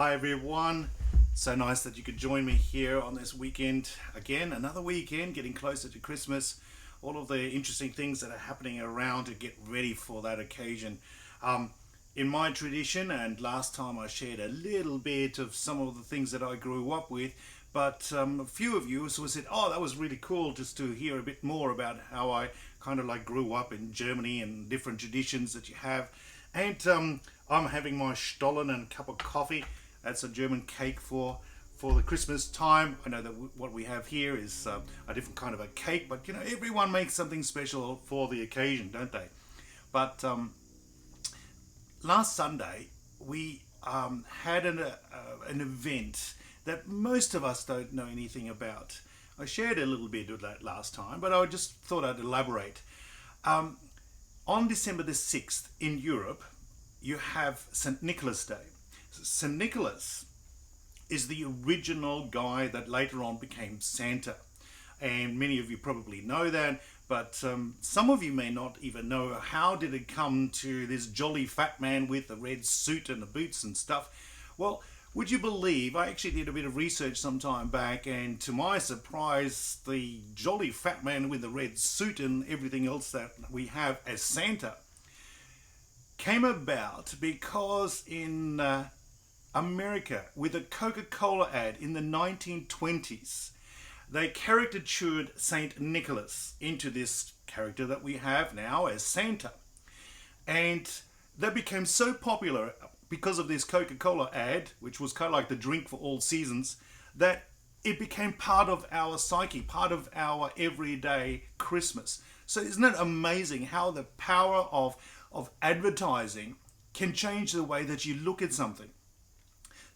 Hi everyone. So nice that you could join me here on this weekend. Again, another weekend, getting closer to Christmas. All of the interesting things that are happening around to get ready for that occasion. Um, in my tradition, and last time I shared a little bit of some of the things that I grew up with, but a few of you sort of said, "Oh, that was really cool just to hear a bit more about how I kind of like grew up in Germany and different traditions that you have." And I'm having my Stollen and cup of coffee. That's a German cake for the Christmas time. I know that what we have here is a different kind of a cake, but you know, everyone makes something special for the occasion, don't they? But last Sunday we had an event that most of us don't know anything about. I shared a little bit of that last time, but I just thought I'd elaborate. On December the 6th in Europe, you have St. Nicholas Day. St. Nicholas is the original guy that later on became Santa. And many of you probably know that, but some of you may not even know how did it come to this jolly fat man with the red suit and the boots and stuff. Well, would you believe, I actually did a bit of research some time back, and to my surprise, the jolly fat man with the red suit and everything else that we have as Santa came about because in America, with a Coca-Cola ad in the 1920s, they caricatured Saint Nicholas into this character that we have now as Santa. And they became so popular because of this Coca-Cola ad, which was kind of like the drink for all seasons, that it became part of our psyche, part of our everyday Christmas. So isn't it amazing how the power of advertising can change the way that you look at something?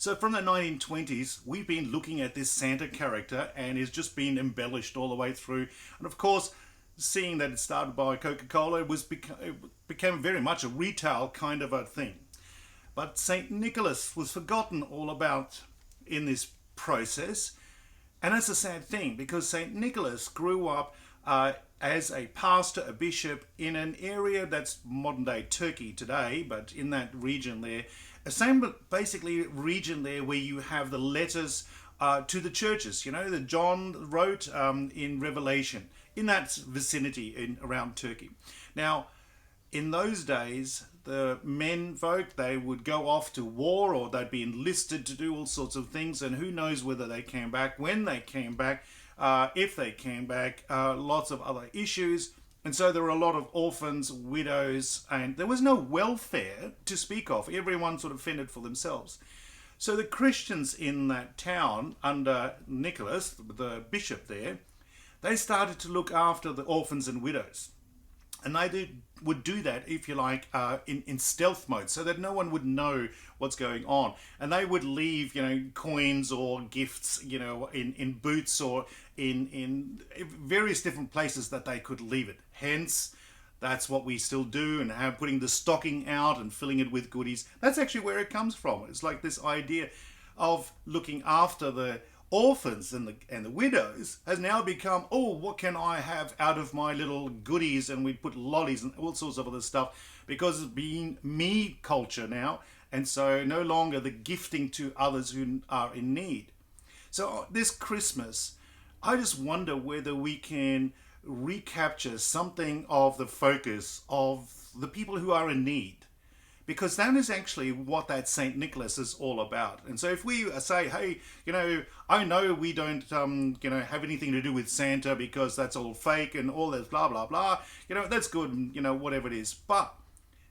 So from the 1920s, we've been looking at this Santa character, and it's just been embellished all the way through. And of course, seeing that it started by Coca-Cola, it became very much a retail kind of a thing. But St. Nicholas was forgotten all about in this process. And that's a sad thing, because St. Nicholas grew up as a pastor, a bishop, in an area that's modern day Turkey today, but in that region there, the same basically region there where you have the letters to the churches, you know, that John wrote in Revelation, in that vicinity around Turkey. Now, in those days, the men folk, they would go off to war, or they'd be enlisted to do all sorts of things, and who knows whether they came back, when they came back, if they came back, lots of other issues. And so there were a lot of orphans, widows, and there was no welfare to speak of. Everyone sort of fended for themselves. So the Christians in that town, under Nicholas, the bishop there, they started to look after the orphans and widows. And they would do that, if you like, in stealth mode, so that no one would know what's going on. And they would leave, you know, coins or gifts, you know, in boots or in various different places that they could leave it. Hence, that's what we still do, and how putting the stocking out and filling it with goodies. That's actually where it comes from. It's like this idea of looking after the orphans and the widows has now become, oh, what can I have out of my little goodies? And we put lollies and all sorts of other stuff, because it's being me culture now, and so no longer the gifting to others who are in need. So this Christmas, I just wonder whether we can recapture something of the focus of the people who are in need, because that is actually what that St. Nicholas is all about. And so if we say, hey, you know, I know we don't, you know, have anything to do with Santa because that's all fake and all that blah, blah, blah, you know, that's good, you know, whatever it is. But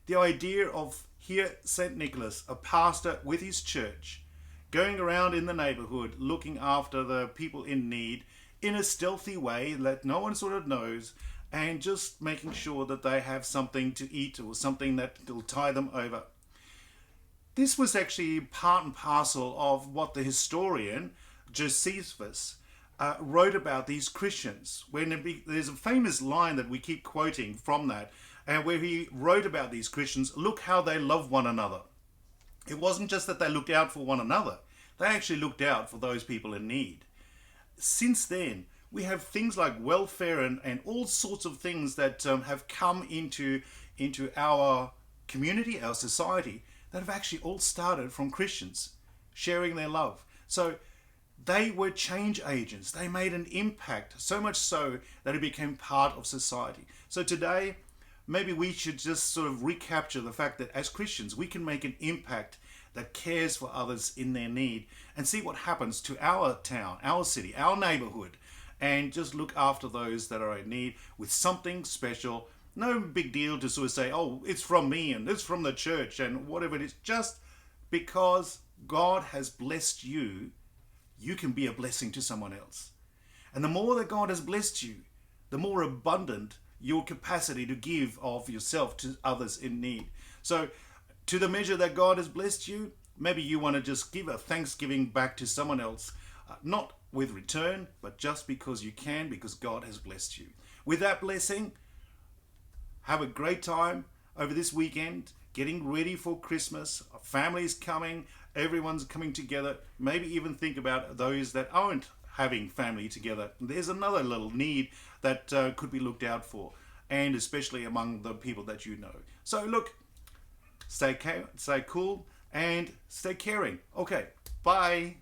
the idea of here, St. Nicholas, a pastor with his church, going around in the neighborhood, looking after the people in need in a stealthy way that no one sort of knows, and just making sure that they have something to eat or something that will tie them over. This was actually part and parcel of what the historian Josephus wrote about these Christians. There's a famous line that we keep quoting from that, where he wrote about these Christians, look how they love one another. It wasn't just that they looked out for one another, they actually looked out for those people in need. Since then, we have things like welfare and all sorts of things that have come into our community, our society, that have actually all started from Christians sharing their love. So they were change agents. They made an impact, so much so that it became part of society. So today, maybe we should just sort of recapture the fact that as Christians, we can make an impact that cares for others in their need and see what happens to our town, our city, our neighborhood, and just look after those that are in need with something special. No big deal to sort of say, oh, it's from me and it's from the church and whatever it is. Just because God has blessed you, you can be a blessing to someone else. And the more that God has blessed you, the more abundant your capacity to give of yourself to others in need. So to the measure that God has blessed you, maybe you want to just give a thanksgiving back to someone else, not with return, but just because you can, because God has blessed you. With that blessing, have a great time over this weekend, getting ready for Christmas. Families coming, everyone's coming together. Maybe even think about those that aren't having family together. There's another little need that could be looked out for, and especially among the people that you know. So look, stay cool and stay caring. Okay, bye.